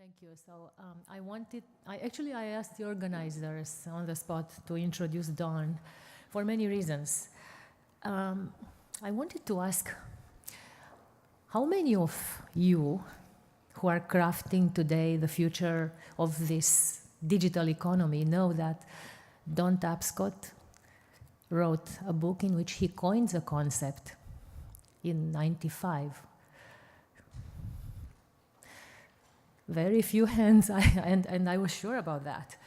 Thank you. So I asked the organizers on the spot to introduce Don for many reasons. I wanted to ask, how many of you who are crafting today the future of this digital economy know that Don Tapscott wrote a book in which he coined the concept in '95? Very few hands, and I was sure about that.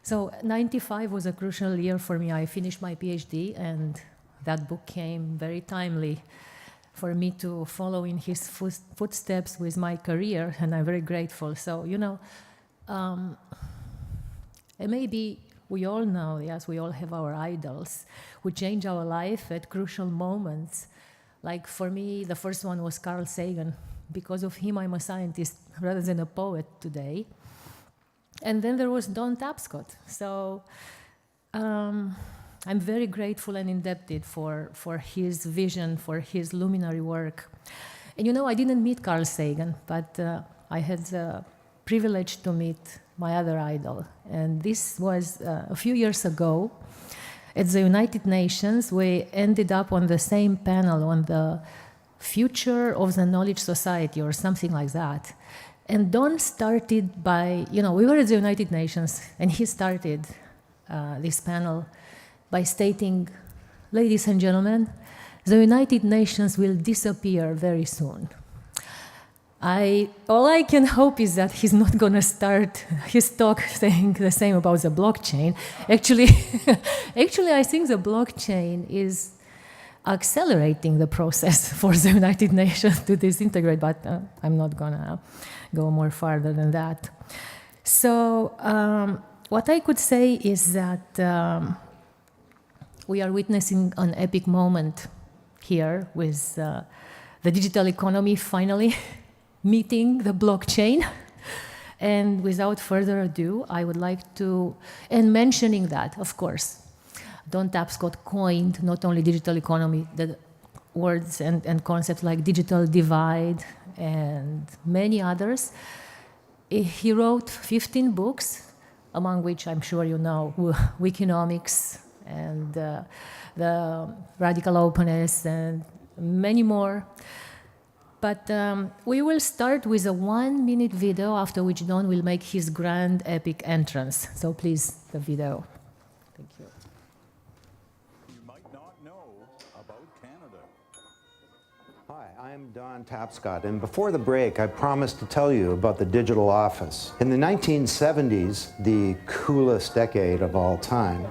So '95 was a crucial year for me. I finished my PhD, and that book came very timely for me to follow in his footsteps with my career, and I'm very grateful. So, you know, and maybe we all know, yes, we all have our idols who change our life at crucial moments. Like for me, the first one was Carl Sagan. Because of him, I'm a scientist rather than a poet today. And then there was Don Tapscott. So I'm very grateful and indebted for his vision, for his luminary work. And you know, I didn't meet Carl Sagan, but I had the privilege to meet my other idol. And this was a few years ago at the United Nations. We ended up on the same panel on the future of the knowledge society or something like that. And Don started by, you know, we were at the United Nations, and he started this panel by stating, ladies and gentlemen, the United Nations will disappear very soon. All I can hope is that he's not going to start his talk saying the same about the blockchain. Actually, I think the blockchain is accelerating the process for the United Nations to disintegrate, but I'm not going to go more farther than that. So what I could say is that we are witnessing an epic moment here with the digital economy finally meeting the blockchain. And without further ado, I would like to, and mentioning that, of course, Don Tapscott coined not only digital economy, the words and concepts like digital divide and many others. He wrote 15 books, among which I'm sure you know Wikinomics and the Radical Openness and many more. But we will start with a 1-minute video, after which Don will make his grand epic entrance. So please, the video. Thank you. I'm Don Tapscott, and before the break, I promised to tell you about the digital office. In the 1970s, the coolest decade of all time,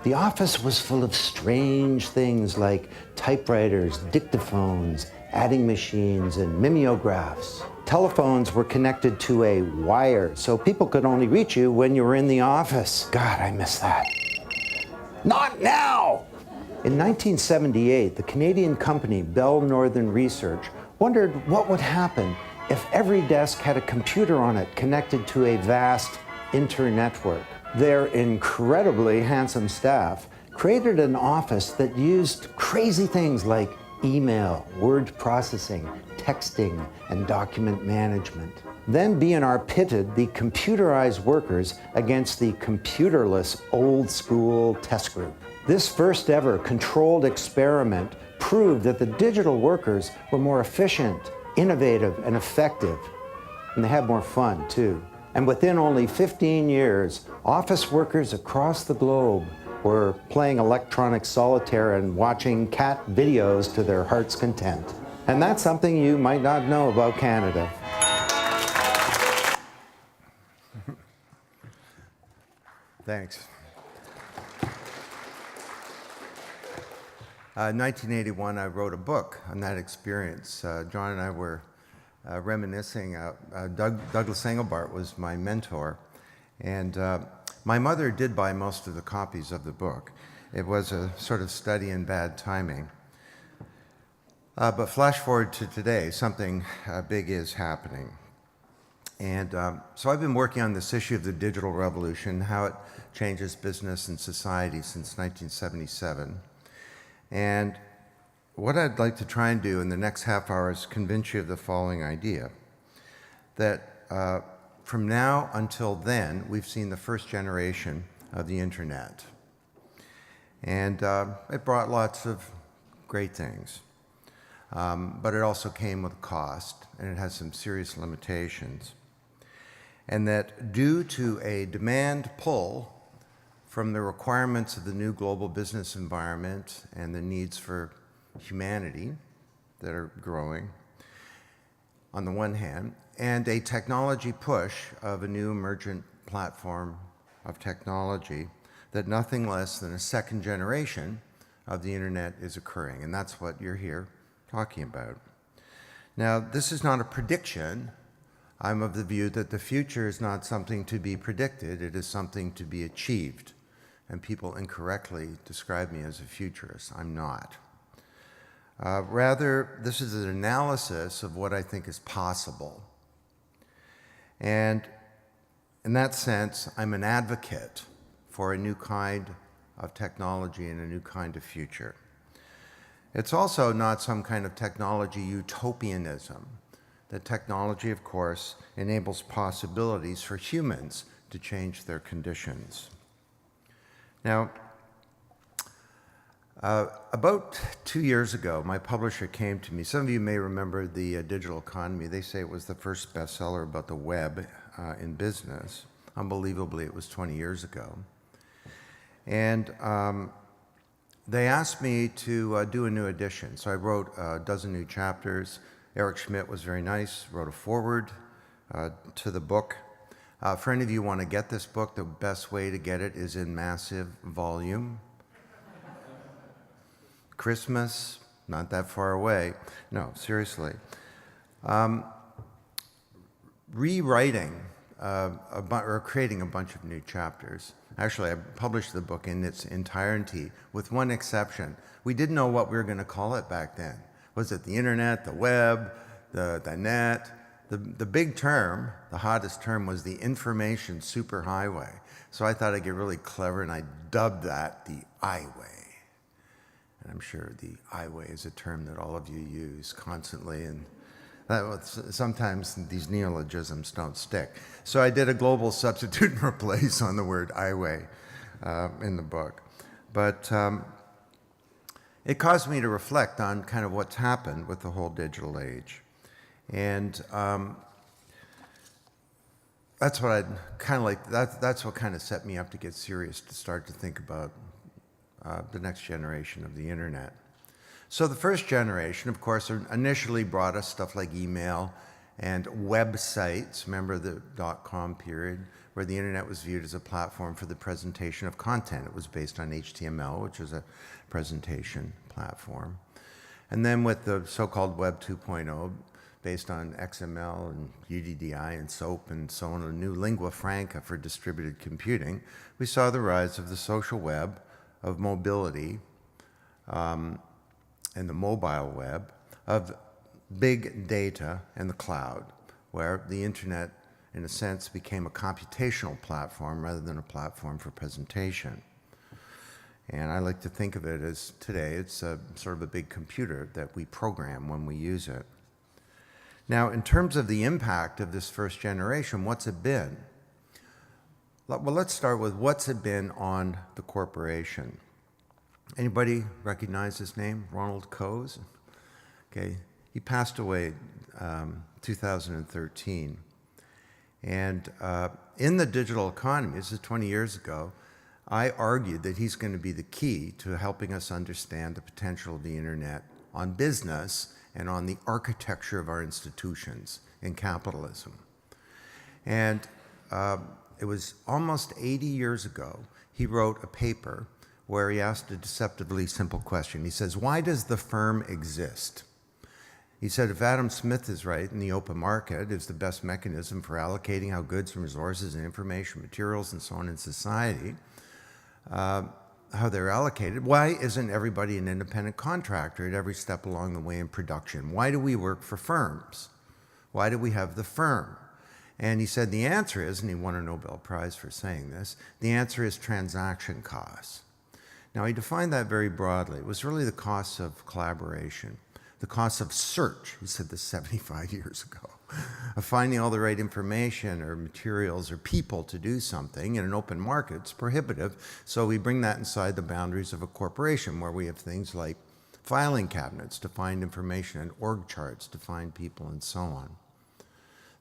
the office was full of strange things like typewriters, dictaphones, adding machines, and mimeographs. Telephones were connected to a wire, so people could only reach you when you were in the office. God, I miss that. Not now! In 1978, the Canadian company Bell Northern Research wondered what would happen if every desk had a computer on it connected to a vast internetwork. Their incredibly handsome staff created an office that used crazy things like email, word processing, texting, and document management. Then B&R pitted the computerized workers against the computerless old-school test group. This first ever controlled experiment proved that the digital workers were more efficient, innovative, and effective. And they had more fun, too. And within only 15 years, office workers across the globe were playing electronic solitaire and watching cat videos to their heart's content. And that's something you might not know about Canada. Thanks. 1981, I wrote a book on that experience. John and I were reminiscing. Douglas Engelbart was my mentor. And my mother did buy most of the copies of the book. It was a sort of study in bad timing. But flash forward to today, something big is happening. And so I've been working on this issue of the digital revolution, how it changes business and society since 1977. And what I'd like to try and do in the next half hour is convince you of the following idea, that from now until then, we've seen the first generation of the internet. And it brought lots of great things. But it also came with a cost, and it has some serious limitations. And that due to a demand pull from the requirements of the new global business environment and the needs for humanity that are growing, on the one hand, and a technology push of a new emergent platform of technology, that nothing less than a second generation of the internet is occurring. And that's what you're here talking about. Now, this is not a prediction. I'm of the view that the future is not something to be predicted, it is something to be achieved. And people incorrectly describe me as a futurist. I'm not. Rather, this is an analysis of what I think is possible. And in that sense, I'm an advocate for a new kind of technology and a new kind of future. It's also not some kind of technology utopianism. The technology, of course, enables possibilities for humans to change their conditions. Now, about 2 years ago, my publisher came to me. Some of you may remember the Digital Economy. They say it was the first bestseller about the web in business. Unbelievably, it was 20 years ago. And they asked me to do a new edition. So I wrote a dozen new chapters. Eric Schmidt was very nice, wrote a foreword to the book. For any of you who want to get this book, the best way to get it is in massive volume. Christmas, not that far away. No, seriously. Rewriting or creating a bunch of new chapters. Actually, I published the book in its entirety, with one exception. We didn't know what we were going to call it back then. Was it the internet, the web, the net? The big term, the hottest term, was the information superhighway. So I thought I'd get really clever, and I dubbed that the I-way. And I'm sure the I-way is a term that all of you use constantly, and sometimes these neologisms don't stick. So I did a global substitute and replace on the word I-way in the book. But it caused me to reflect on kind of what's happened with the whole digital age. And that's what I'd kind of like, that's what kind of set me up to get serious, to start to think about the next generation of the internet. So the first generation, of course, initially brought us stuff like email and websites. Remember the .com period, where the internet was viewed as a platform for the presentation of content. It was based on HTML, which is a presentation platform. And then with the so-called Web 2.0, based on XML and UDDI and SOAP and so on, a new lingua franca for distributed computing, we saw the rise of the social web, of mobility, and the mobile web, of big data and the cloud, where the internet, in a sense, became a computational platform rather than a platform for presentation. And I like to think of it as, today, it's a sort of a big computer that we program when we use it. Now, in terms of the impact of this first generation, what's it been? Well, let's start with what's it been on the corporation. Anybody recognize his name? Ronald Coase? Okay, he passed away 2013. And in the digital economy, this is 20 years ago, I argued that he's going to be the key to helping us understand the potential of the internet on business and on the architecture of our institutions in capitalism. And it was almost 80 years ago, he wrote a paper where he asked a deceptively simple question. He says, why does the firm exist? He said, if Adam Smith is right and the open market is the best mechanism for allocating how goods and resources and information, materials, and so on in society, how they're allocated, why isn't everybody an independent contractor at every step along the way in production? Why do we work for firms? Why do we have the firm? And he said the answer is, and he won a Nobel Prize for saying this, the answer is transaction costs. Now, he defined that very broadly. It was really the costs of collaboration, the costs of search. He said this 75 years ago. of finding all the right information or materials or people to do something. In an open market, it's prohibitive. So we bring that inside the boundaries of a corporation where we have things like filing cabinets to find information and org charts to find people and so on.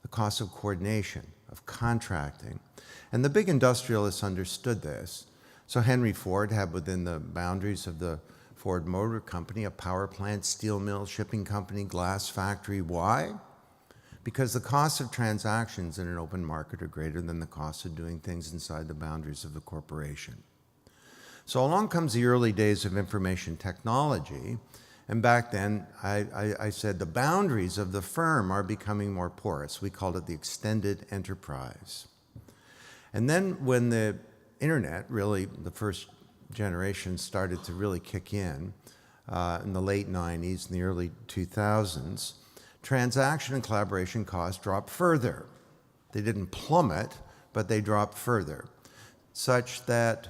The cost of coordination, of contracting. And the big industrialists understood this. So Henry Ford had within the boundaries of the Ford Motor Company a power plant, steel mill, shipping company, glass factory. Why? Because the costs of transactions in an open market are greater than the cost of doing things inside the boundaries of the corporation. So along comes the early days of information technology, and back then I said the boundaries of the firm are becoming more porous. We called it the extended enterprise. And then when the internet, really the first generation, started to really kick in the late 90s and the early 2000s, transaction and collaboration costs dropped further. They didn't plummet, but they dropped further, such that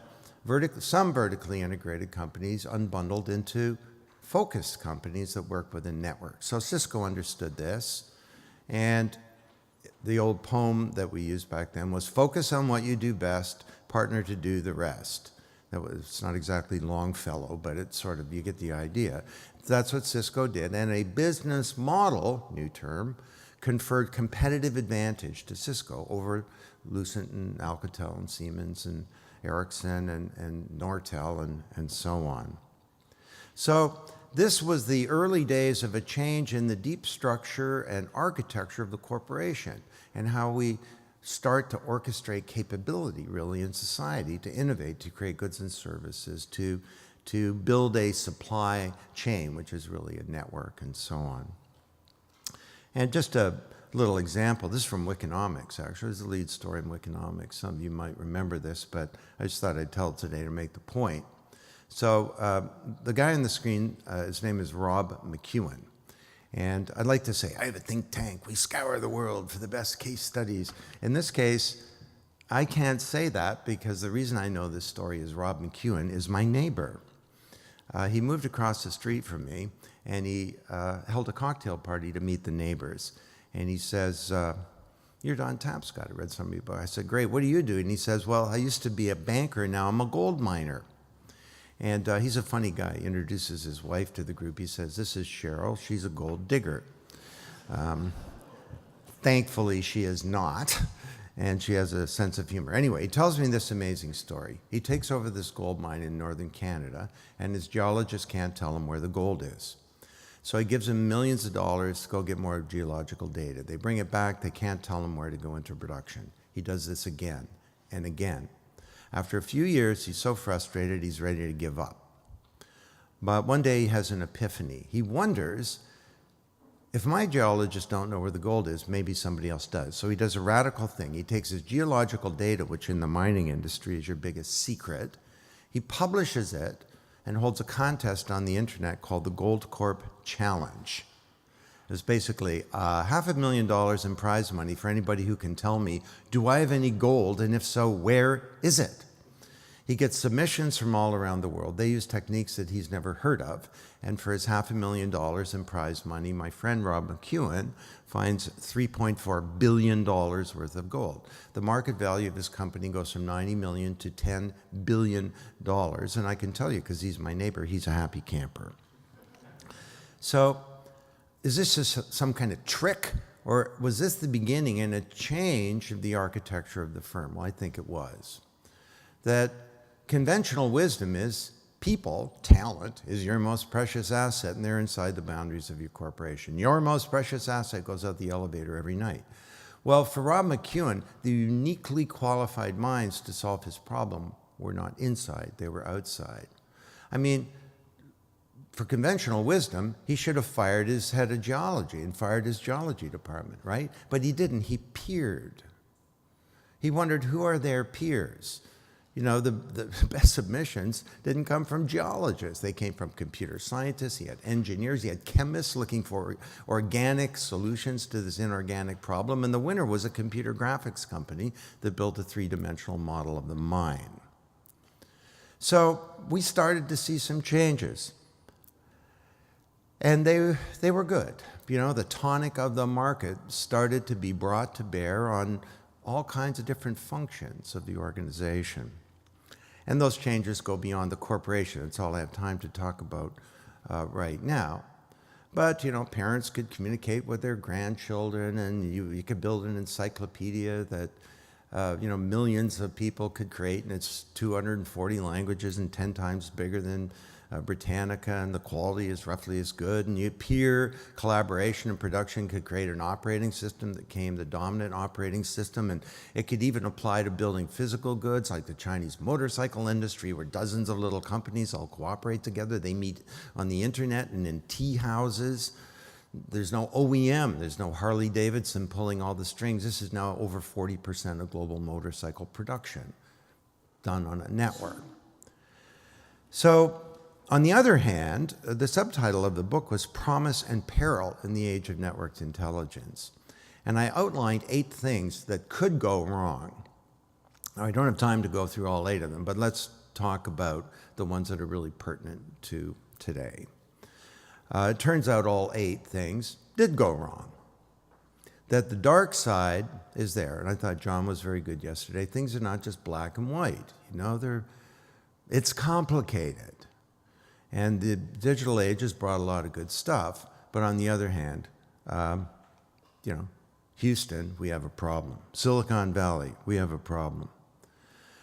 some vertically integrated companies unbundled into focused companies that work within networks. So Cisco understood this, and the old poem that we used back then was focus on what you do best, partner to do the rest. It's not exactly Longfellow, but it's sort of, you get the idea. That's what Cisco did, and a business model, new term, conferred competitive advantage to Cisco over Lucent and Alcatel and Siemens and Ericsson and Nortel and so on. So this was the early days of a change in the deep structure and architecture of the corporation and how we start to orchestrate capability really in society, to innovate, to create goods and services, to build a supply chain, which is really a network and so on. And just a little example, this is from Wikinomics, actually. It's the lead story in Wikinomics. Some of you might remember this, but I just thought I'd tell it today to make the point. So the guy on the screen, his name is Rob McEwen. And I'd like to say, I have a think tank. We scour the world for the best case studies. In this case, I can't say that because the reason I know this story is Rob McEwen is my neighbor. He moved across the street from me, and he held a cocktail party to meet the neighbors. And he says, you're Don Tapscott. I read some of your book. I said, great, what do you do? And he says, well, I used to be a banker, now I'm a gold miner. And he's a funny guy. He introduces his wife to the group. He says, this is Cheryl. She's a gold digger. Thankfully, she is not, and she has a sense of humor. Anyway, he tells me this amazing story. He takes over this gold mine in northern Canada, and his geologist can't tell him where the gold is. So he gives him millions of dollars to go get more geological data. They bring it back. They can't tell him where to go into production. He does this again and again. After a few years, he's so frustrated, he's ready to give up. But one day he has an epiphany. He wonders, if my geologists don't know where the gold is, maybe somebody else does. So he does a radical thing. He takes his geological data, which in the mining industry is your biggest secret, he publishes it and holds a contest on the internet called the Gold Corp Challenge. It's basically $500,000 in prize money for anybody who can tell me, do I have any gold, and if so, where is it? He gets submissions from all around the world. They use techniques that he's never heard of, and for his $500,000 in prize money, my friend Rob McEwen finds $3.4 billion worth of gold. The market value of his company goes from $90 million to $10 billion, and I can tell you, because he's my neighbor, he's a happy camper. So, is this just some kind of trick, or was this the beginning and a change of the architecture of the firm? Well, I think it was. That conventional wisdom is people, talent, is your most precious asset, and they're inside the boundaries of your corporation. Your most precious asset goes out the elevator every night. Well, for Rob McEwen, the uniquely qualified minds to solve his problem were not inside, they were outside. I mean, for conventional wisdom, he should have fired his head of geology and fired his geology department, right? But he didn't. He peered. He wondered, who are their peers? You know, the best submissions didn't come from geologists. They came from computer scientists. He had engineers. He had chemists looking for organic solutions to this inorganic problem. And the winner was a computer graphics company that built a three-dimensional model of the mine. So we started to see some changes. And they were good. You know, the tonic of the market started to be brought to bear on all kinds of different functions of the organization. And those changes go beyond the corporation. That's all I have time to talk about right now. But, you know, parents could communicate with their grandchildren, and you could build an encyclopedia that, you know, millions of people could create, and it's 240 languages and 10 times bigger than Britannica, and the quality is roughly as good. And peer collaboration and production could create an operating system that became the dominant operating system, and it could even apply to building physical goods like the Chinese motorcycle industry, where dozens of little companies all cooperate together. They meet on the internet and in tea houses. There's no OEM, there's no Harley Davidson pulling all the strings. This is now over 40% of global motorcycle production done on a network. So, on the other hand, the subtitle of the book was Promise and Peril in the Age of Networked Intelligence. And I outlined 8 things that could go wrong. Now, I don't have time to go through all 8 of them, but let's talk about the ones that are really pertinent to today. It turns out all 8 things did go wrong. That the dark side is there, and I thought John was very good yesterday. Things are not just black and white. You know, it's complicated. And the digital age has brought a lot of good stuff, but on the other hand, you know, Houston, we have a problem. Silicon Valley, we have a problem.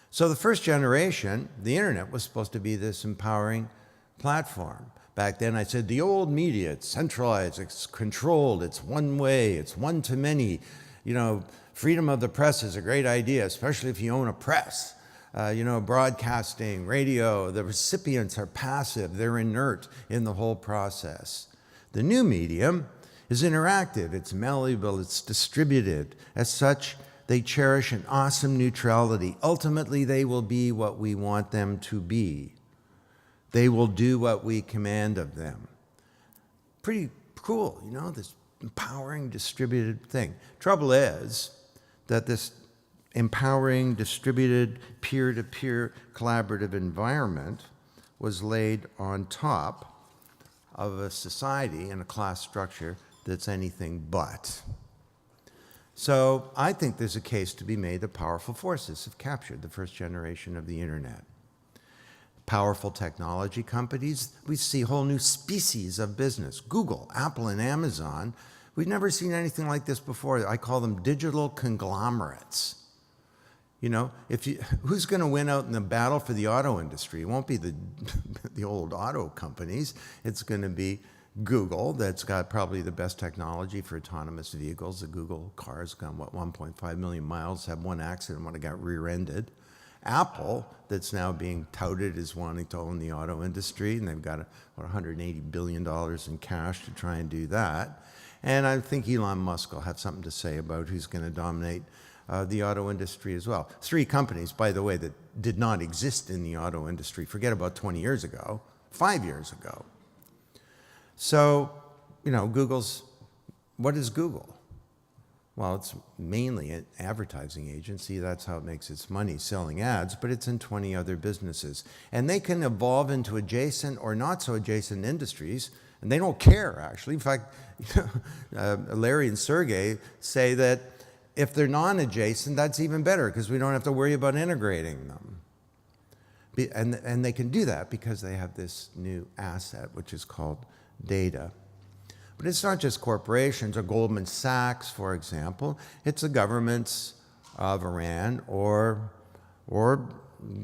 So the first generation, the internet was supposed to be this empowering platform. Back then I said, the old media, it's centralized, it's controlled, it's one way, it's one to many. You know, freedom of the press is a great idea, especially if you own a press. You know, broadcasting, radio, the recipients are passive, they're inert in the whole process. The new medium is interactive, it's malleable, it's distributed. As such, they cherish an awesome neutrality. Ultimately, they will be what we want them to be. They will do what we command of them. Pretty cool, you know, this empowering, distributed thing. Trouble is that this empowering, distributed, peer-to-peer collaborative environment was laid on top of a society and a class structure that's anything but. So I think there's a case to be made that powerful forces have captured the first generation of the internet. Powerful technology companies, we see whole new species of business. Google, Apple, and Amazon, we've never seen anything like this before. I call them digital conglomerates. You know, who's going to win out in the battle for the auto industry? It won't be the old auto companies. It's going to be Google, that's got probably the best technology for autonomous vehicles. The Google car's gone, 1.5 million miles, had one accident when it got rear-ended. Apple, that's now being touted as wanting to own the auto industry, and they've got $180 billion in cash to try and do that. And I think Elon Musk will have something to say about who's going to dominate the auto industry as well. 3 companies, by the way, that did not exist in the auto industry. Forget about 20 years ago, 5 years ago. So, you know, what is Google? Well, it's mainly an advertising agency. That's how it makes its money, selling ads, but it's in 20 other businesses. And they can evolve into adjacent or not so adjacent industries, and they don't care, actually. In fact, Larry and Sergey say that if they're non-adjacent, that's even better because we don't have to worry about integrating them. And they can do that because they have this new asset, which is called data. But it's not just corporations or Goldman Sachs, for example. It's the governments of Iran or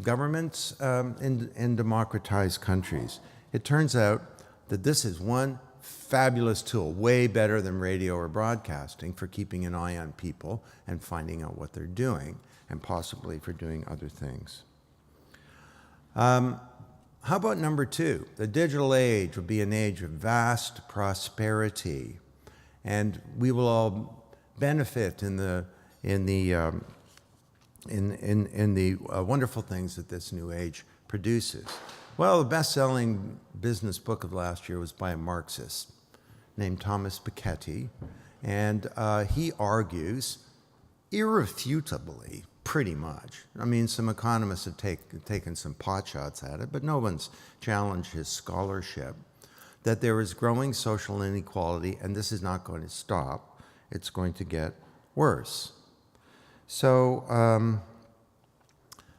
governments in democratized countries. It turns out that this is one fabulous tool, way better than radio or broadcasting for keeping an eye on people and finding out what they're doing, and possibly for doing other things. How about number 2? The digital age will be an age of vast prosperity, and we will all benefit in the wonderful things that this new age produces. Well, the best-selling business book of last year was by a Marxist named Thomas Piketty, and he argues irrefutably, pretty much. I mean, some economists have taken some pot shots at it, but no one's challenged his scholarship, that there is growing social inequality, and this is not going to stop. It's going to get worse. So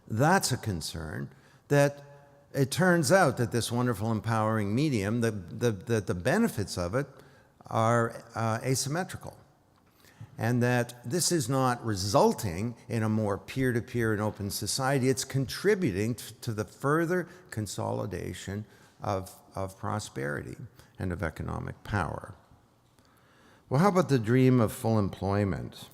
that's a concern, that it turns out that this wonderful empowering medium, the benefits of it are asymmetrical. And that this is not resulting in a more peer-to-peer and open society. It's contributing to the further consolidation of prosperity and of economic power. Well, how about the dream of full employment?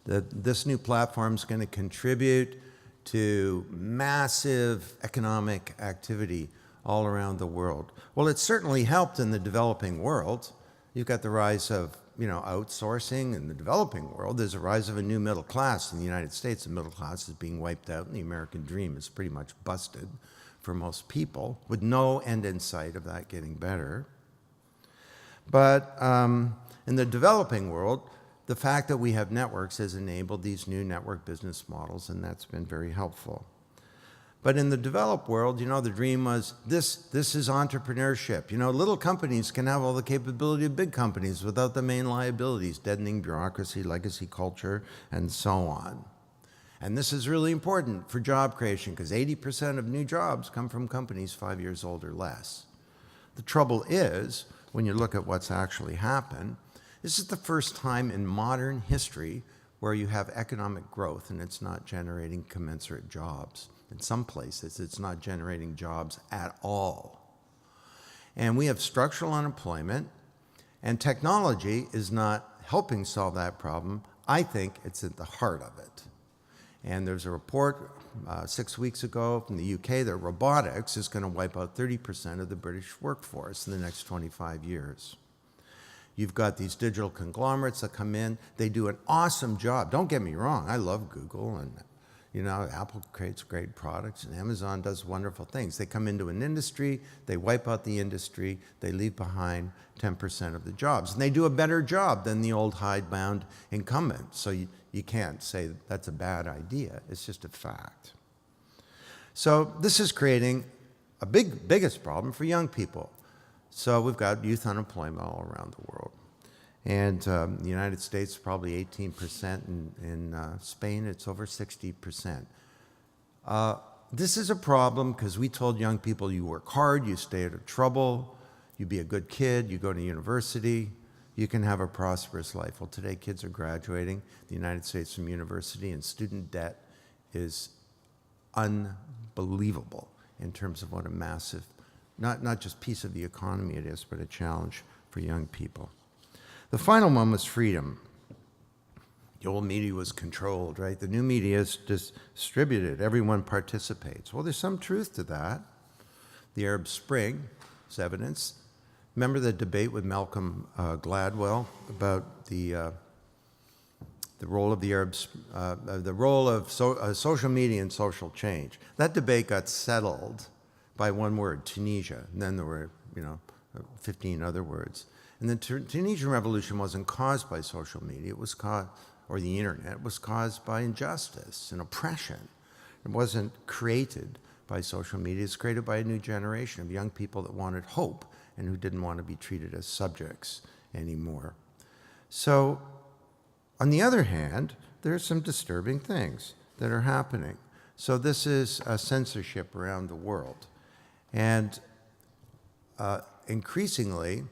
That this new platform is going to contribute to massive economic activity all around the world. Well, it's certainly helped in the developing world. You've got the rise of outsourcing in the developing world. There's a rise of a new middle class in the United States. The middle class is being wiped out, and the American dream is pretty much busted for most people, with no end in sight of that getting better. But in the developing world, the fact that we have networks has enabled these new network business models, and that's been very helpful. But in the developed world, the dream was this is entrepreneurship. Little companies can have all the capability of big companies without the main liabilities, deadening bureaucracy, legacy culture, and so on. And this is really important for job creation because 80% of new jobs come from companies 5 years old or less. The trouble is, when you look at what's actually happened, this is the first time in modern history where you have economic growth and it's not generating commensurate jobs. In some places, it's not generating jobs at all. And we have structural unemployment, and technology is not helping solve that problem. I think it's at the heart of it. And there's a report 6 weeks ago from the UK that robotics is going to wipe out 30% of the British workforce in the next 25 years. You've got these digital conglomerates that come in. They do an awesome job. Don't get me wrong. I love Google, and Apple creates great products, and Amazon does wonderful things. They come into an industry, they wipe out the industry, they leave behind 10% of the jobs. And they do a better job than the old hidebound incumbents. So you can't say that's a bad idea. It's just a fact. So this is creating a biggest problem for young people. So we've got youth unemployment all around the world. And the United States, probably 18%. In Spain, it's over 60%. This is a problem because we told young people, you work hard, you stay out of trouble, you be a good kid, you go to university, you can have a prosperous life. Well, today kids are graduating the United States from university, and student debt is unbelievable in terms of what a massive, not just piece of the economy it is, but a challenge for young people. The final one was freedom. The old media was controlled, right? The new media is distributed. Everyone participates. Well, there's some truth to that. The Arab Spring is evidence. Remember the debate with Malcolm Gladwell about the role of social media in social change? That debate got settled by one word, Tunisia, and then there were 15 other words. And the Tunisian revolution wasn't caused by social media, it was caused, or the internet, it was caused by injustice and oppression. It wasn't created by social media, it's created by a new generation of young people that wanted hope and who didn't want to be treated as subjects anymore. So, on the other hand, there are some disturbing things that are happening. So this is censorship around the world. And increasingly,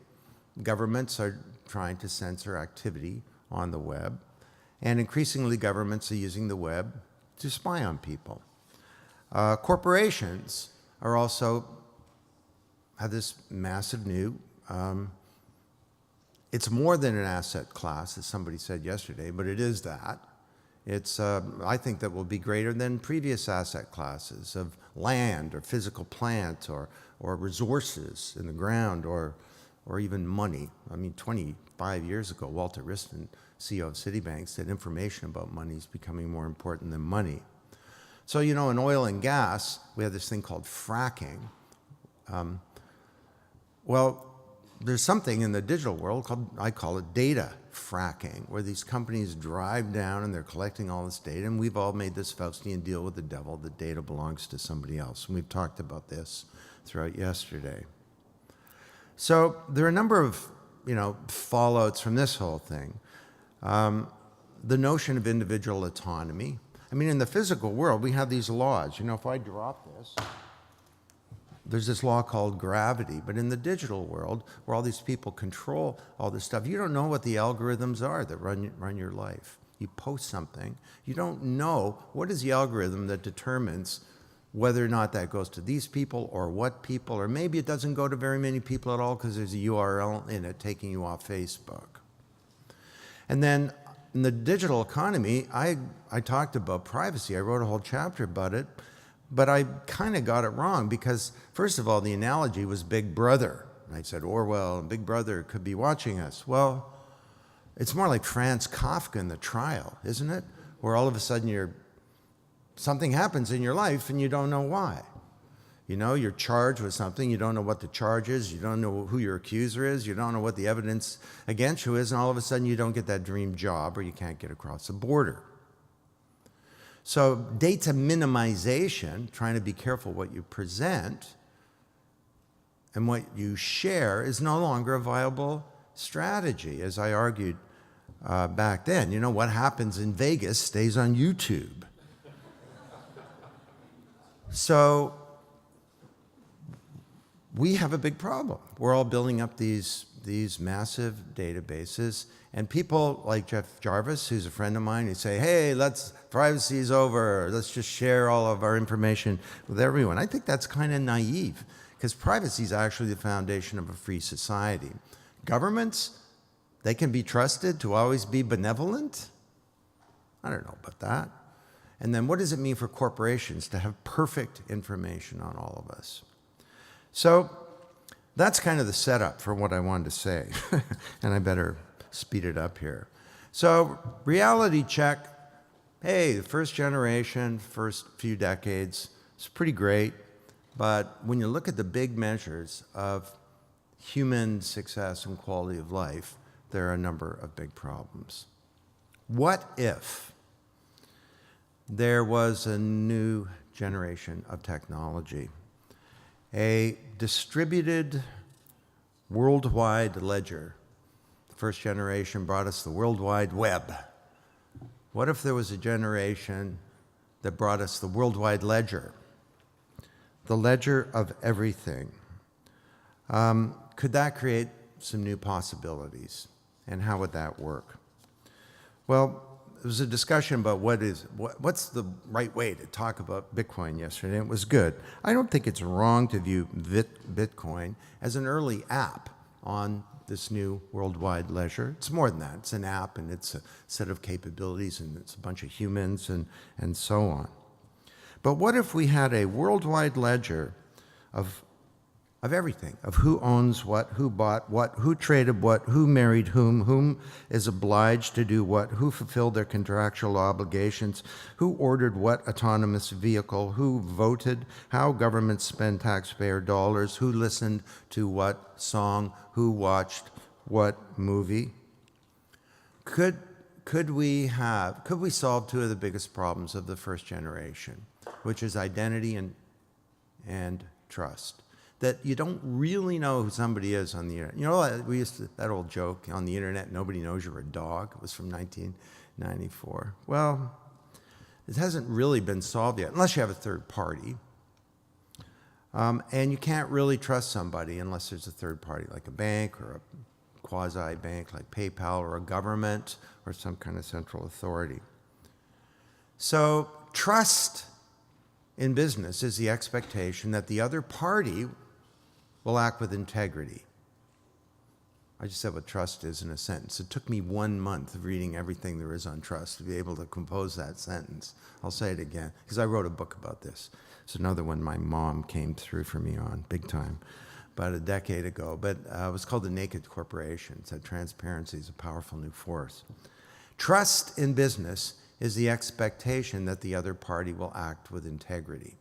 governments are trying to censor activity on the web, and increasingly governments are using the web to spy on people. Corporations are also have this massive new, it's more than an asset class, as somebody said yesterday, but it is that. It's, I think that will be greater than previous asset classes of land or physical plant or resources in the ground or even money. I mean, 25 years ago, Walter Wriston, CEO of Citibank, said information about money is becoming more important than money. So, in oil and gas, we have this thing called fracking. Well, there's something in the digital world called, I call it data fracking, where these companies drive down and they're collecting all this data, and we've all made this Faustian deal with the devil, that data belongs to somebody else. And we've talked about this throughout yesterday. So there are a number of, fallouts from this whole thing. The notion of individual autonomy. I mean, in the physical world, we have these laws. If I drop this, there's this law called gravity. But in the digital world, where all these people control all this stuff, you don't know what the algorithms are that run your life. You post something, you don't know what is the algorithm that determines whether or not that goes to these people or what people, or maybe it doesn't go to very many people at all because there's a URL in it taking you off Facebook. And then in the digital economy, I talked about privacy. I wrote a whole chapter about it, but I kind of got it wrong because, first of all, the analogy was Big Brother. And I said, Orwell and Big Brother could be watching us. Well, it's more like Franz Kafka in The Trial, isn't it? Where all of a sudden something happens in your life and you don't know why. You're charged with something, you don't know what the charge is, you don't know who your accuser is, you don't know what the evidence against you is, and all of a sudden you don't get that dream job or you can't get across the border. So data minimization, trying to be careful what you present and what you share, is no longer a viable strategy, as I argued back then. What happens in Vegas stays on YouTube. So we have a big problem. We're all building up these massive databases, and people like Jeff Jarvis, who's a friend of mine, who say, hey, privacy's over, let's just share all of our information with everyone. I think that's kind of naive, because privacy is actually the foundation of a free society. Governments, they can be trusted to always be benevolent? I don't know about that. And then what does it mean for corporations to have perfect information on all of us? So that's kind of the setup for what I wanted to say. And I better speed it up here. So reality check. Hey, the first generation, first few decades, it's pretty great. But when you look at the big measures of human success and quality of life, there are a number of big problems. What if there was a new generation of technology, a distributed worldwide ledger? The first generation brought us the World Wide Web. What if there was a generation that brought us the World Wide Ledger, the ledger of everything? Could that create some new possibilities? And how would that work? Well, there was a discussion about what's the right way to talk about Bitcoin yesterday, and it was good. I don't think it's wrong to view Bitcoin as an early app on this new worldwide ledger. It's more than that. It's an app, and it's a set of capabilities, and it's a bunch of humans, and so on. But what if we had a worldwide ledger of everything, of who owns what, who bought what, who traded what, who married whom is obliged to do what, who fulfilled their contractual obligations, who ordered what autonomous vehicle, who voted, how governments spend taxpayer dollars, who listened to what song, who watched what movie? Could we solve two of the biggest problems of the first generation, which is identity and trust? That you don't really know who somebody is on the internet. We used to, that old joke on the internet, nobody knows you're a dog. It was from 1994. Well, it hasn't really been solved yet, unless you have a third party. And you can't really trust somebody unless there's a third party, like a bank or a quasi-bank like PayPal, or a government or some kind of central authority. So trust in business is the expectation that the other party will act with integrity. I just said what trust is in a sentence. It took me 1 month of reading everything there is on trust to be able to compose that sentence. I'll say it again, because I wrote a book about this. It's another one my mom came through for me on, big time, about a decade ago. But it was called The Naked Corporation. It said transparency is a powerful new force. Trust in business is the expectation that the other party will act with integrity,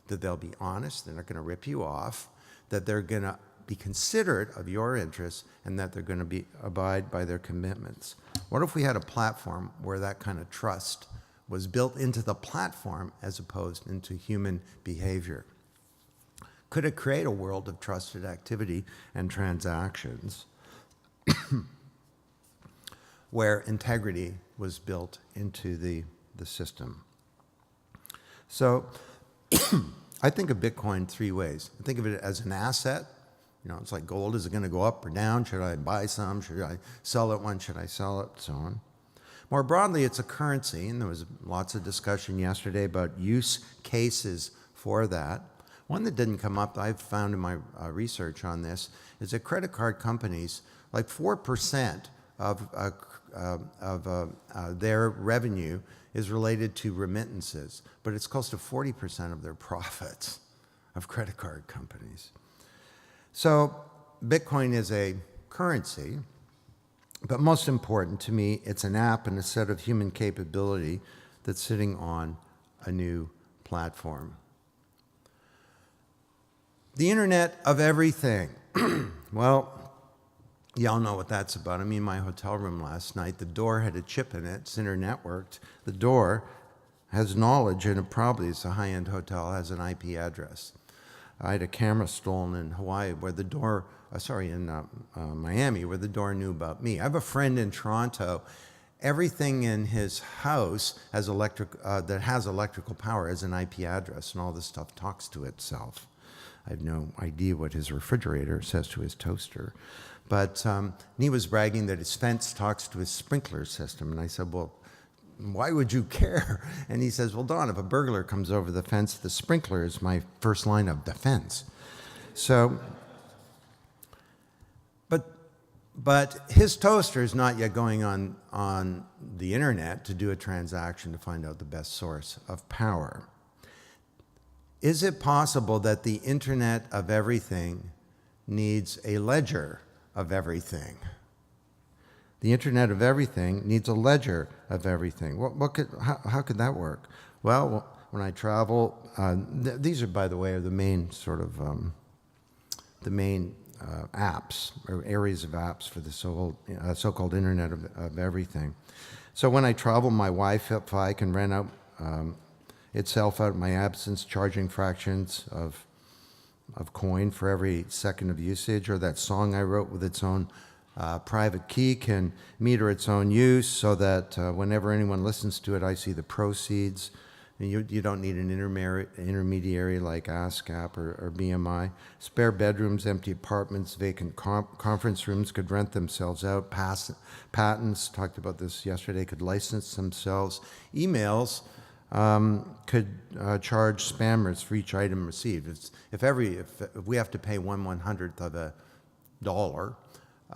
that they'll be honest, they're not going to rip you off, that they're going to be considerate of your interests, and that they're going to abide by their commitments. What if we had a platform where that kind of trust was built into the platform as opposed into human behavior? Could it create a world of trusted activity and transactions where integrity was built into the system? So I think of Bitcoin three ways. I think of it as an asset. You know, it's like gold. Is it going to go up or down? Should I buy some? Should I sell it? When should I sell it? So on. More broadly, it's a currency, and there was lots of discussion yesterday about use cases for that. One that didn't come up, I've found in my research on this, is that credit card companies, like 4% of their revenue is related to remittances, but it's close to 40% of their profits of credit card companies. So Bitcoin is a currency, but most important to me, it's an app and a set of human capability that's sitting on a new platform. The Internet of Everything. Well, y'all know what that's about. I'm in my hotel room last night. The door had a chip in it. It's inter-networked. The door has knowledge, and it probably is a high-end hotel, has an IP address. I had a camera stolen in Hawaii where the door, in Miami, where the door knew about me. I have a friend in Toronto. Everything in his house has that has electrical power has an IP address, and all this stuff talks to itself. I have no idea what his refrigerator says to his toaster. But he was bragging that his fence talks to his sprinkler system. And I said, well, why would you care? And he says, well, Don, if a burglar comes over the fence, the sprinkler is my first line of defense. So, but his toaster is not yet going on the internet to do a transaction to find out the best source of power. Is it possible that the Internet of Everything needs a ledger of everything? The Internet of Everything needs a ledger of everything. How could that work? Well, when I travel, these are, by the way, are the main sort of apps or areas of apps for the so-called Internet of Everything. So when I travel, my Wi-Fi can rent out itself out in my absence, charging fractions of coin for every second of usage, or that song I wrote with its own private key can meter its own use so that whenever anyone listens to it, I see the proceeds. And you don't need an intermediary like ASCAP or BMI. Spare bedrooms, empty apartments, vacant conference rooms could rent themselves out. Patents, talked about this yesterday, could license themselves. Emails could charge spammers for each item received. If we have to pay 1/100th of a dollar,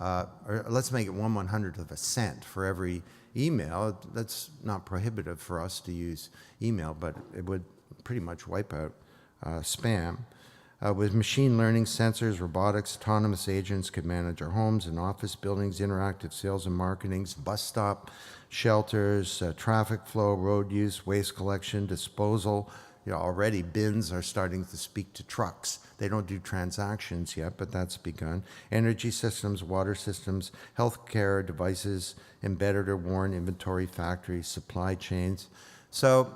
or let's make it 1/100th of a cent for every email, that's not prohibitive for us to use email, but it would pretty much wipe out spam. With machine learning, sensors, robotics, autonomous agents could manage our homes and office buildings, interactive sales and marketing, bus stop, shelters, traffic flow, road use, waste collection, disposal. You know, already bins are starting to speak to trucks. They don't do transactions yet, but that's begun. Energy systems, water systems, healthcare devices, embedded or worn inventory factories, supply chains. So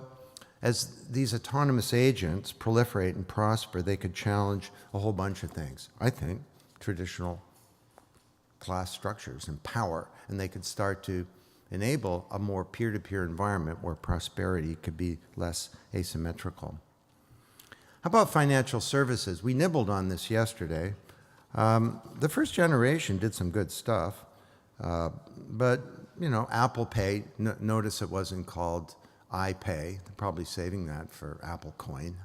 as these autonomous agents proliferate and prosper, they could challenge a whole bunch of things. I think traditional class structures and power, and they could start to enable a more peer-to-peer environment where prosperity could be less asymmetrical. How about financial services? We nibbled on this yesterday. The first generation did some good stuff, but you know, Apple Pay, notice it wasn't called iPay. They're probably saving that for Apple Coin.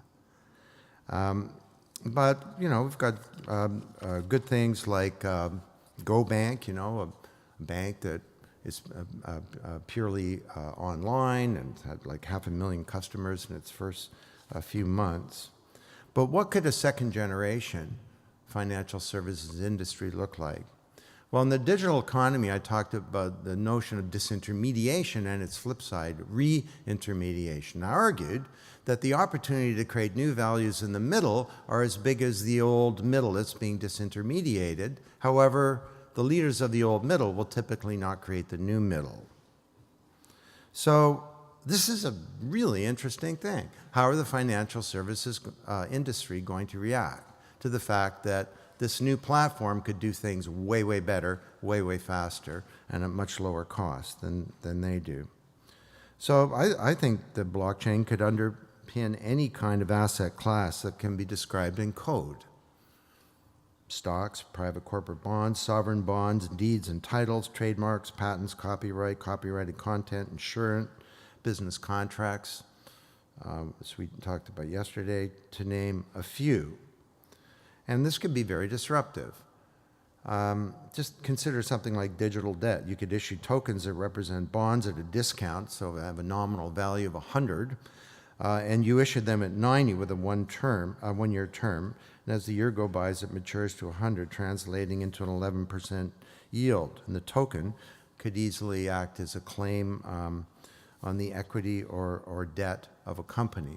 But you know, we've got good things like GoBank, you know, a bank that is purely online and had like 500,000 customers in its first few months. But what could a second generation financial services industry look like? Well, in the digital economy, I talked about the notion of disintermediation and its flip side, re-intermediation. I argued that the opportunity to create new values in the middle are as big as the old middle that's being disintermediated. However, the leaders of the old middle will typically not create the new middle. So this is a really interesting thing. How are the financial services industry going to react? to the fact that this new platform could do things way, way better, way, way faster, and at much lower cost than they do. So I think the blockchain could underpin any kind of asset class that can be described in code. Stocks, private corporate bonds, sovereign bonds, deeds and titles, trademarks, patents, copyright, copyrighted content, insurance, business contracts, as we talked about yesterday, to name a few. And this could be very disruptive. Just consider something like digital debt. You could issue tokens that represent bonds at a discount, so they have a nominal value of 100, and you issue them at 90 with a one-year term. And as the year goes by, it matures to 100, translating into an 11% yield. And the token could easily act as a claim on the equity or debt of a company.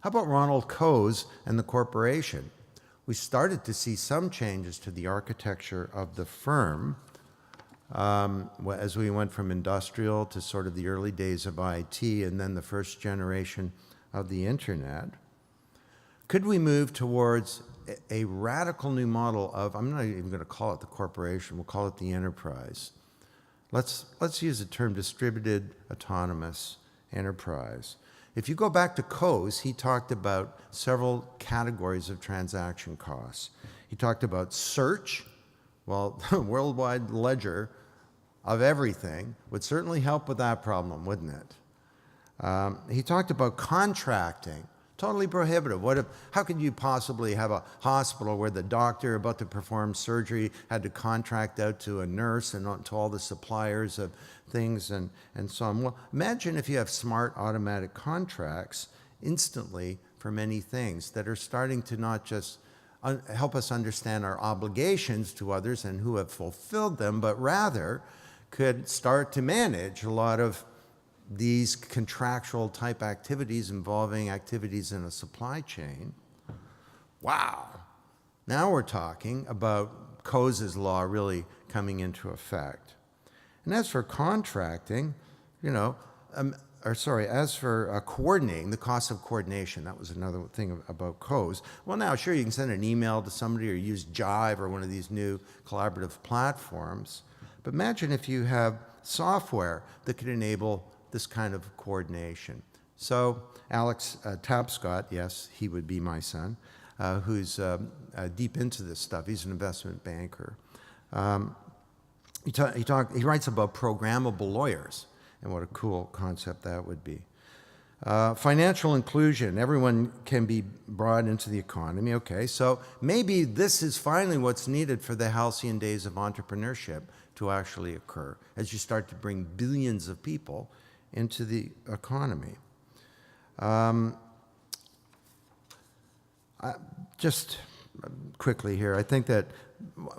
How about Ronald Coase and the corporation? We started to see some changes to the architecture of the firm as we went from industrial to sort of the early days of IT and then the first generation of the internet. Could we move towards a radical new model of, I'm not even going to call it the corporation, we'll call it the enterprise. Let's use the term distributed autonomous enterprise. If you go back to Coase, he talked about several categories of transaction costs. He talked about search. Well, the worldwide ledger of everything would certainly help with that problem, wouldn't it? He talked about contracting. Totally prohibitive. How could you possibly have a hospital where the doctor about to perform surgery had to contract out to a nurse and to all the suppliers of things and so on? Well, imagine if you have smart automatic contracts instantly for many things that are starting to not just help us understand our obligations to others and who have fulfilled them, but rather could start to manage a lot of these contractual type activities involving activities in a supply chain. Wow. Now we're talking about Coase's law really coming into effect. And as for contracting, as for coordinating, the cost of coordination, that was another thing about Coase. Well, now, sure, you can send an email to somebody or use Jive or one of these new collaborative platforms. But imagine if you have software that could enable this kind of coordination. So Alex Tapscott, yes, he would be my son, who's deep into this stuff. He's an investment banker. He writes about programmable lawyers, and what a cool concept that would be. Financial inclusion, everyone can be brought into the economy. Okay, so maybe this is finally what's needed for the halcyon days of entrepreneurship to actually occur, as you start to bring billions of people into the economy. Just quickly here, I think that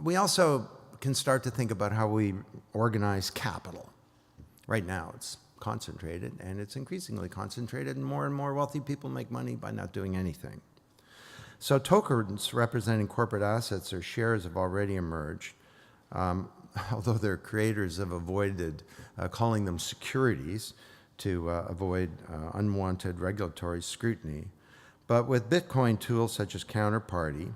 we also can start to think about how we organize capital. Right now it's concentrated, and it's increasingly concentrated, and more wealthy people make money by not doing anything. So tokens representing corporate assets or shares have already emerged, although their creators have avoided calling them securities to avoid unwanted regulatory scrutiny. But with Bitcoin tools such as Counterparty,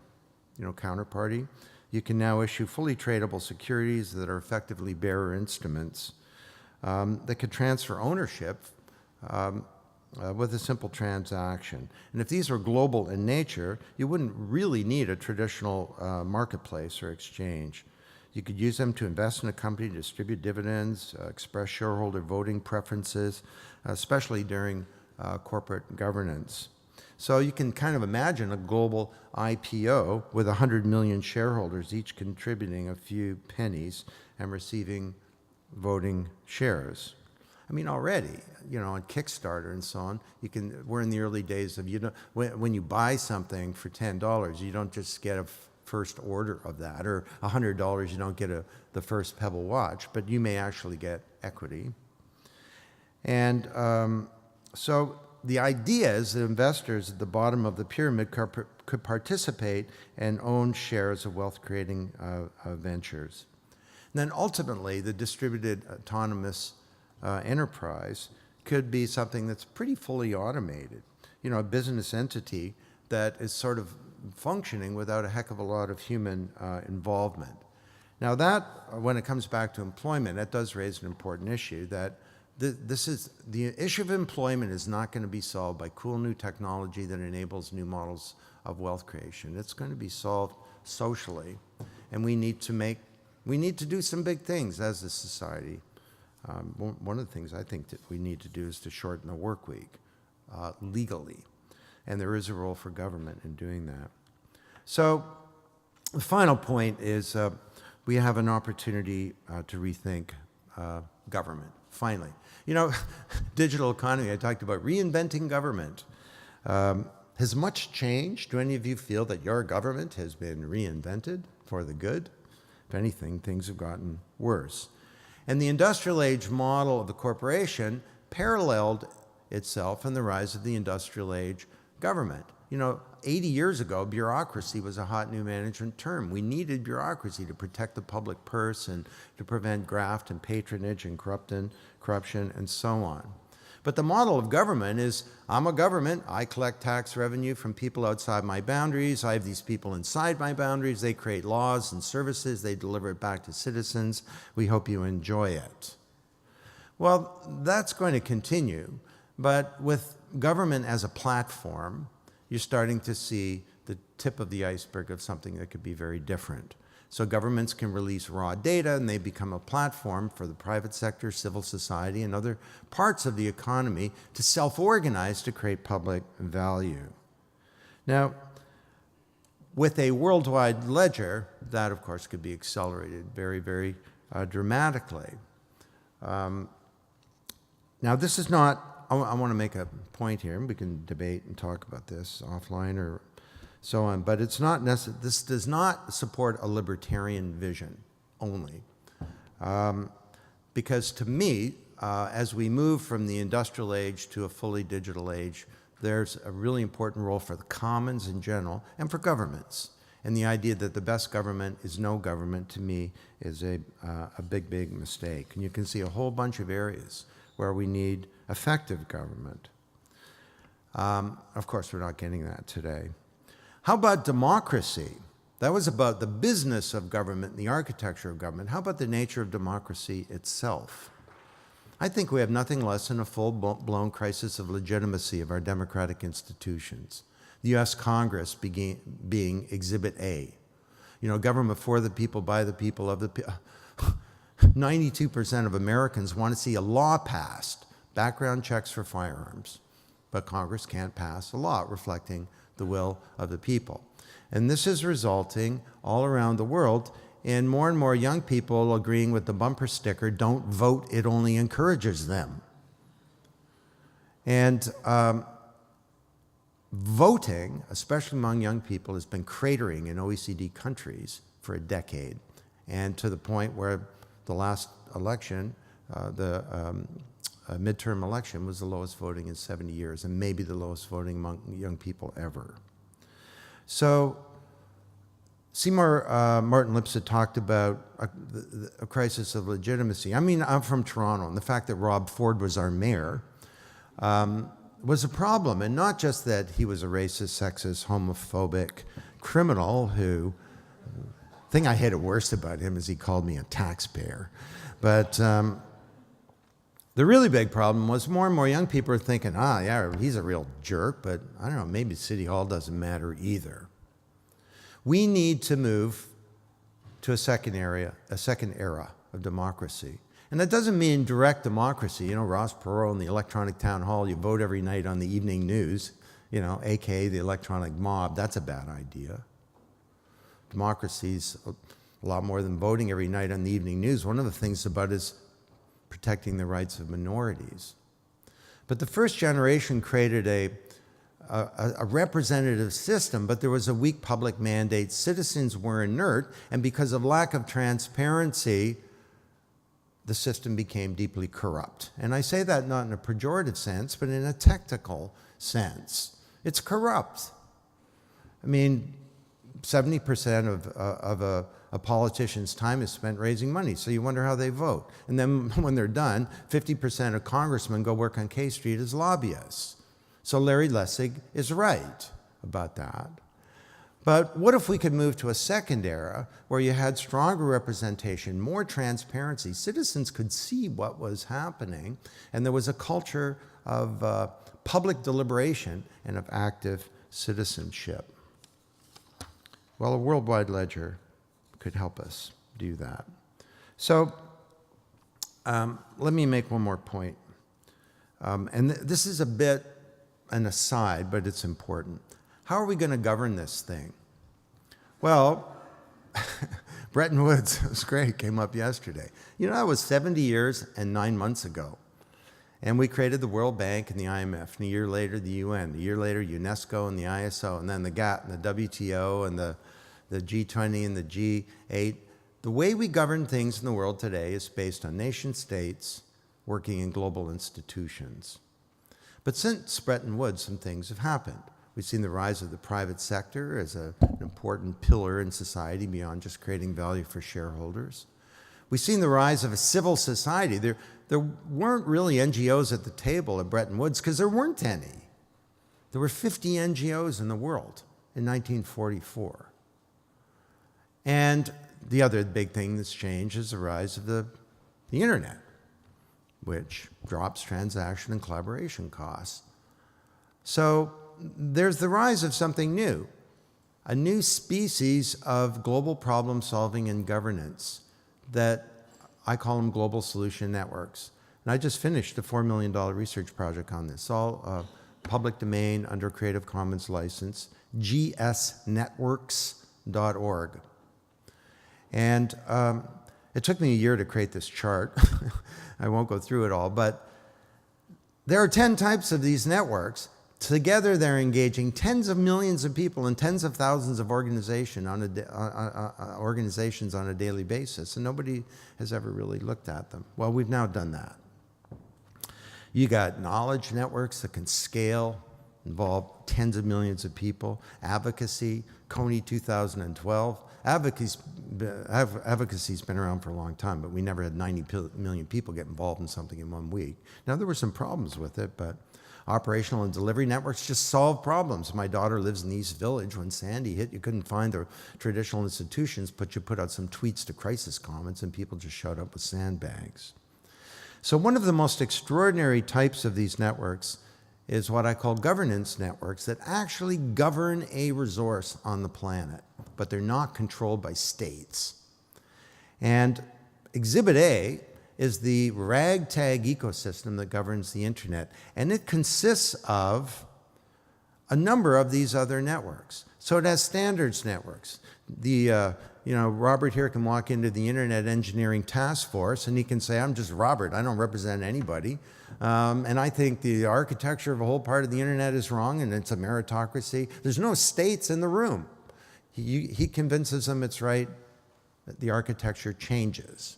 you can now issue fully tradable securities that are effectively bearer instruments that could transfer ownership with a simple transaction. And if these were global in nature, you wouldn't really need a traditional marketplace or exchange. You could use them to invest in a company, distribute dividends, express shareholder voting preferences, especially during corporate governance. So you can kind of imagine a global IPO with 100 million shareholders, each contributing a few pennies and receiving voting shares. I mean, already, on Kickstarter and so on, we're in the early days of, when you buy something for $10, you don't just get a first order of that, or $100, you don't get the first Pebble watch, but you may actually get equity. And so the idea is that investors at the bottom of the pyramid could participate and own shares of wealth-creating ventures. And then ultimately, the distributed autonomous enterprise could be something that's pretty fully automated. A business entity that is sort of functioning without a heck of a lot of human involvement. Now that, when it comes back to employment, that does raise an important issue, that the issue of employment is not going to be solved by cool new technology that enables new models of wealth creation. It's going to be solved socially, and we need to do some big things as a society. One of the things I think that we need to do is to shorten the work week legally, and there is a role for government in doing that. So the final point is we have an opportunity to rethink government, finally. You know, digital economy, I talked about reinventing government. Has much changed? Do any of you feel that your government has been reinvented for the good? If anything, things have gotten worse. And the industrial age model of the corporation paralleled itself in the rise of the industrial age government. You know, 80 years ago, bureaucracy was a hot new management term. We needed bureaucracy to protect the public purse and to prevent graft and patronage and corruption and so on. But the model of government is, I'm a government, I collect tax revenue from people outside my boundaries, I have these people inside my boundaries, they create laws and services, they deliver it back to citizens, we hope you enjoy it. Well, that's going to continue, but with government as a platform, you're starting to see the tip of the iceberg of something that could be very different. So governments can release raw data and they become a platform for the private sector, civil society, and other parts of the economy to self-organize to create public value. Now, with a worldwide ledger, that of course could be accelerated very, very dramatically. Now this is not, I want to make a point here, and we can debate and talk about this offline or so on, but it's not necessary. This does not support a libertarian vision only. Because to me, as we move from the industrial age to a fully digital age, there's a really important role for the commons in general and for governments. And the idea that the best government is no government, to me, is a big, big mistake. And you can see a whole bunch of areas where we need effective government. Of course, we're not getting that today. How about democracy? That was about the business of government and the architecture of government. How about the nature of democracy itself? I think we have nothing less than a full-blown crisis of legitimacy of our democratic institutions. The U.S. Congress being Exhibit A. You know, government for the people, by the people, of the people. 92% of Americans want to see a law passed, background checks for firearms, but Congress can't pass a law reflecting the will of the people. And this is resulting all around the world in more and more young people agreeing with the bumper sticker, "Don't vote, it only encourages them." And voting, especially among young people, has been cratering in OECD countries for a decade, and to the point where the last election, midterm election, was the lowest voting in 70 years, and maybe the lowest voting among young people ever. So Seymour Martin Lipset talked about a crisis of legitimacy. I mean, I'm from Toronto, and the fact that Rob Ford was our mayor was a problem, and not just that he was a racist, sexist, homophobic criminal who, the thing I hated worst about him is he called me a taxpayer. But the really big problem was more and more young people are thinking, yeah, he's a real jerk, but I don't know, maybe City Hall doesn't matter either. We need to move to a second era of democracy. And that doesn't mean direct democracy. You know, Ross Perot in the electronic town hall, you vote every night on the evening news, you know, AKA the electronic mob. That's a bad idea. Democracy's a lot more than voting every night on the evening news. One of the things about is protecting the rights of minorities. But the first generation created a representative system, but there was a weak public mandate. Citizens were inert, and because of lack of transparency, the system became deeply corrupt. And I say that not in a pejorative sense, but in a technical sense. It's corrupt. I mean, 70% of a politician's time is spent raising money, so you wonder how they vote. And then when they're done, 50% of congressmen go work on K Street as lobbyists. So Larry Lessig is right about that. But what if we could move to a second era where you had stronger representation, more transparency, citizens could see what was happening, and there was a culture of public deliberation and of active citizenship? Well, a worldwide ledger could help us do that. So let me make one more point. And this is a bit an aside, but it's important. How are we going to govern this thing? Well, Bretton Woods, it was great, came up yesterday. You know, that was 70 years and 9 months ago. And we created the World Bank and the IMF, and a year later the UN, a year later UNESCO and the ISO, and then the GATT and the WTO and the G20 and the G8. The way we govern things in the world today is based on nation states working in global institutions. But since Bretton Woods, some things have happened. We've seen the rise of the private sector as an important pillar in society beyond just creating value for shareholders. We've seen the rise of a civil society. There weren't really NGOs at the table at Bretton Woods because there weren't any. There were 50 NGOs in the world in 1944. And the other big thing that's changed is the rise of the internet, which drops transaction and collaboration costs. So there's the rise of something new, a new species of global problem solving and governance that I call them global solution networks. And I just finished a $4 million research project on this, all public domain under Creative Commons license, gsnetworks.org. And it took me a year to create this chart. I won't go through it all, but there are 10 types of these networks. Together, they're engaging tens of millions of people and tens of thousands of organizations on a daily basis, and nobody has ever really looked at them. Well, we've now done that. You got knowledge networks that can scale, involve tens of millions of people. Advocacy, Coney 2012. Advocacy's been around for a long time, but we never had 90 million people get involved in something in 1 week. Now, there were some problems with it, but operational and delivery networks just solve problems. My daughter lives in the East Village. When Sandy hit, you couldn't find the traditional institutions, but you put out some tweets to crisis comments, and people just showed up with sandbags. So one of the most extraordinary types of these networks is what I call governance networks that actually govern a resource on the planet, but they're not controlled by states. And Exhibit A is the ragtag ecosystem that governs the internet, and it consists of a number of these other networks. So it has standards networks. Robert here can walk into the Internet Engineering Task Force and he can say, I'm just Robert, I don't represent anybody. And I think the architecture of a whole part of the internet is wrong and it's a meritocracy. There's no states in the room. He convinces them it's right, the architecture changes.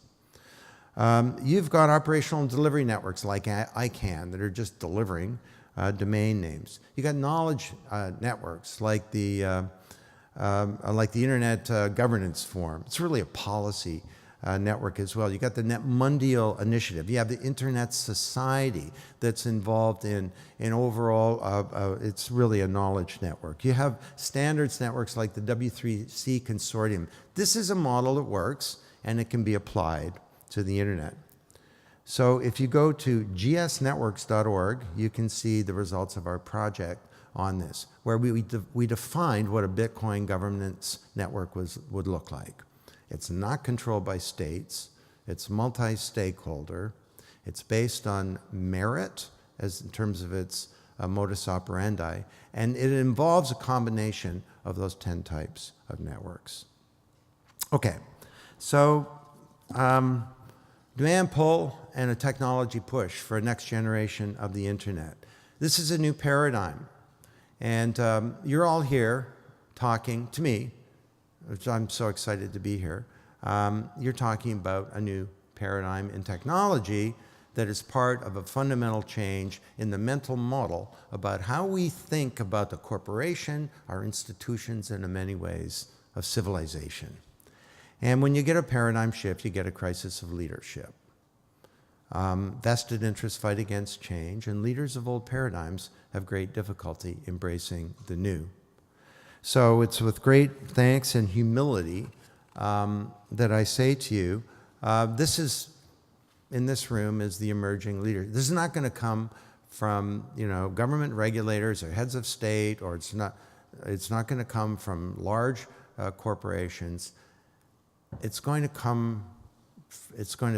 You've got operational and delivery networks like ICANN that are just delivering domain names. You got knowledge networks like the Internet Governance Forum. It's really a policy network as well. You got the Net Mundial Initiative. You have the Internet Society that's involved in overall, it's really a knowledge network. You have standards networks like the W3C Consortium. This is a model that works and it can be applied to the internet. So if you go to gsnetworks.org, you can see the results of our project on this, where we defined what a Bitcoin governance network would look like. It's not controlled by states. It's multi-stakeholder. It's based on merit as in terms of its modus operandi, and it involves a combination of those 10 types of networks. Okay, so demand pull and a technology push for a next generation of the internet. This is a new paradigm. And you're all here talking to me, which I'm so excited to be here. You're talking about a new paradigm in technology that is part of a fundamental change in the mental model about how we think about the corporation, our institutions, and in many ways of civilization. And when you get a paradigm shift, you get a crisis of leadership. Vested interests fight against change, and leaders of old paradigms have great difficulty embracing the new. So it's with great thanks and humility that I say to you, this is, in this room, is the emerging leader. This is not going to come from, government regulators or heads of state, or it's not going to come from large corporations. It's going to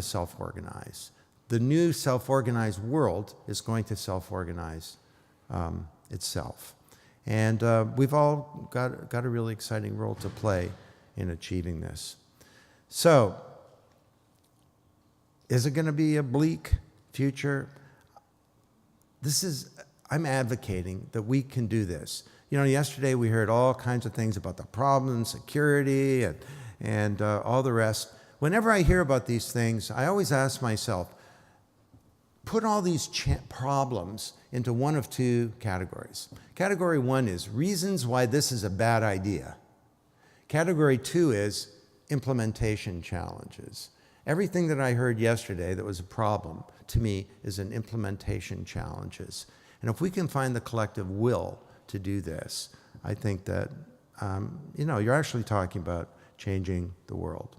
self-organize. The new self-organized world is going to self-organize itself. And we've all got a really exciting role to play in achieving this. So, is it going to be a bleak future? I'm advocating that we can do this. Yesterday we heard all kinds of things about the problems, security, and all the rest. Whenever I hear about these things, I always ask myself, put all these problems into one of two categories. Category one is reasons why this is a bad idea. Category two is implementation challenges. Everything that I heard yesterday that was a problem, to me, is an implementation challenges. And if we can find the collective will to do this, I think that, you're actually talking about changing the world.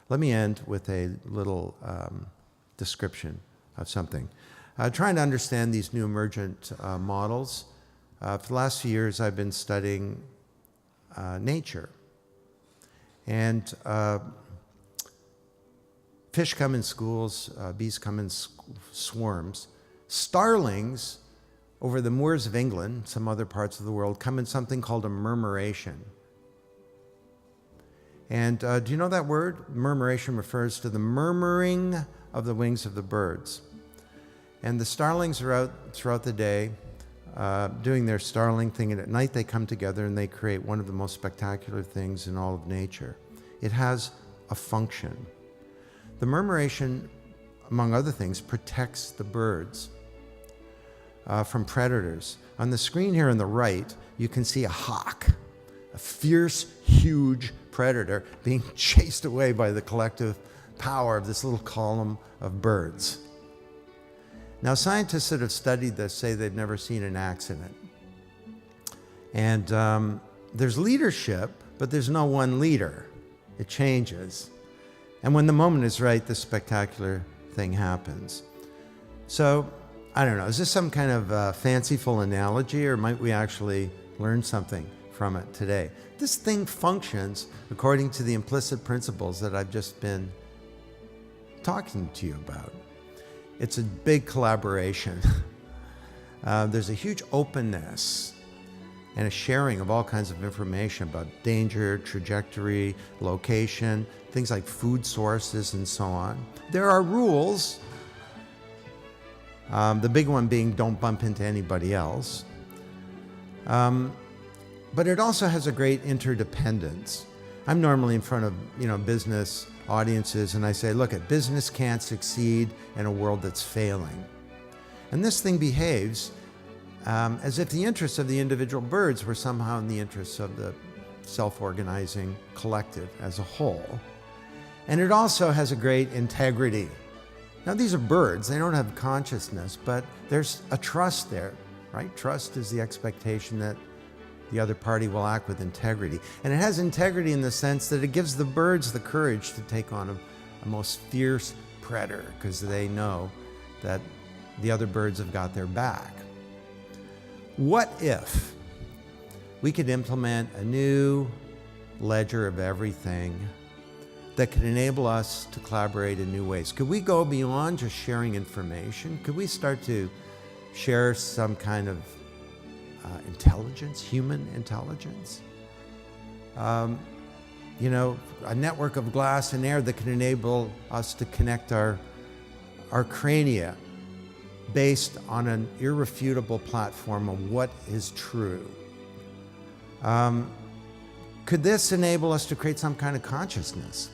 Let me end with a little description of something. Trying to understand these new emergent models. For the last few years, I've been studying nature. And fish come in schools, bees come in swarms. Starlings over the moors of England, some other parts of the world, come in something called a murmuration. And do you know that word? Murmuration refers to the murmuring of the wings of the birds. And the starlings are out throughout the day doing their starling thing, and at night they come together and they create one of the most spectacular things in all of nature. It has a function. The murmuration, among other things, protects the birds from predators. On the screen here on the right, you can see a hawk, a fierce, huge predator being chased away by the collective power of this little column of birds. Now, scientists that have studied this say they've never seen an accident. And there's leadership, but there's no one leader. It changes. And when the moment is right, this spectacular thing happens. So, I don't know, is this some kind of fanciful analogy, or might we actually learn something from it today? This thing functions according to the implicit principles that I've just been talking to you about. It's a big collaboration. There's a huge openness and a sharing of all kinds of information about danger, trajectory, location, things like food sources and so on. There are rules, the big one being don't bump into anybody else. But it also has a great interdependence. I'm normally in front of, business audiences, and I say, look, business can't succeed in a world that's failing. And this thing behaves as if the interests of the individual birds were somehow in the interests of the self-organizing collective as a whole. And it also has a great integrity. Now, these are birds. They don't have consciousness, but there's a trust there, right? Trust is the expectation that the other party will act with integrity. And it has integrity in the sense that it gives the birds the courage to take on a most fierce predator, because they know that the other birds have got their back. What if we could implement a new ledger of everything that could enable us to collaborate in new ways? Could we go beyond just sharing information? Could we start to share some kind of intelligence, human intelligence? A network of glass and air that can enable us to connect our crania based on an irrefutable platform of what is true. Could this enable us to create some kind of consciousness?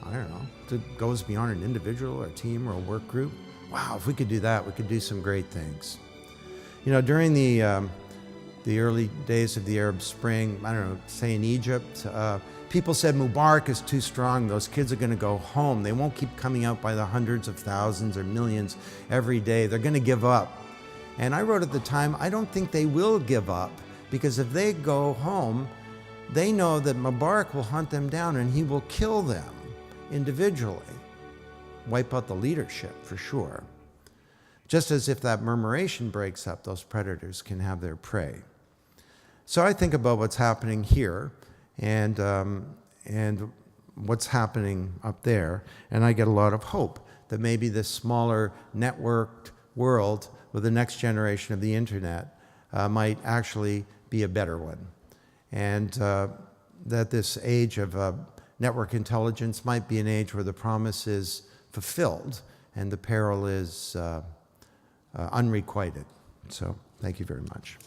I don't know, that goes beyond an individual or a team or a work group? Wow, if we could do that, we could do some great things. During the early days of the Arab Spring, I don't know, say in Egypt, people said Mubarak is too strong. Those kids are going to go home. They won't keep coming out by the hundreds of thousands or millions every day. They're going to give up. And I wrote at the time, I don't think they will give up, because if they go home, they know that Mubarak will hunt them down and he will kill them individually, wipe out the leadership for sure. Just as if that murmuration breaks up, those predators can have their prey. So I think about what's happening here and what's happening up there, and I get a lot of hope that maybe this smaller networked world with the next generation of the internet might actually be a better one. And that this age of network intelligence might be an age where the promise is fulfilled and the peril is unrequited. So thank you very much.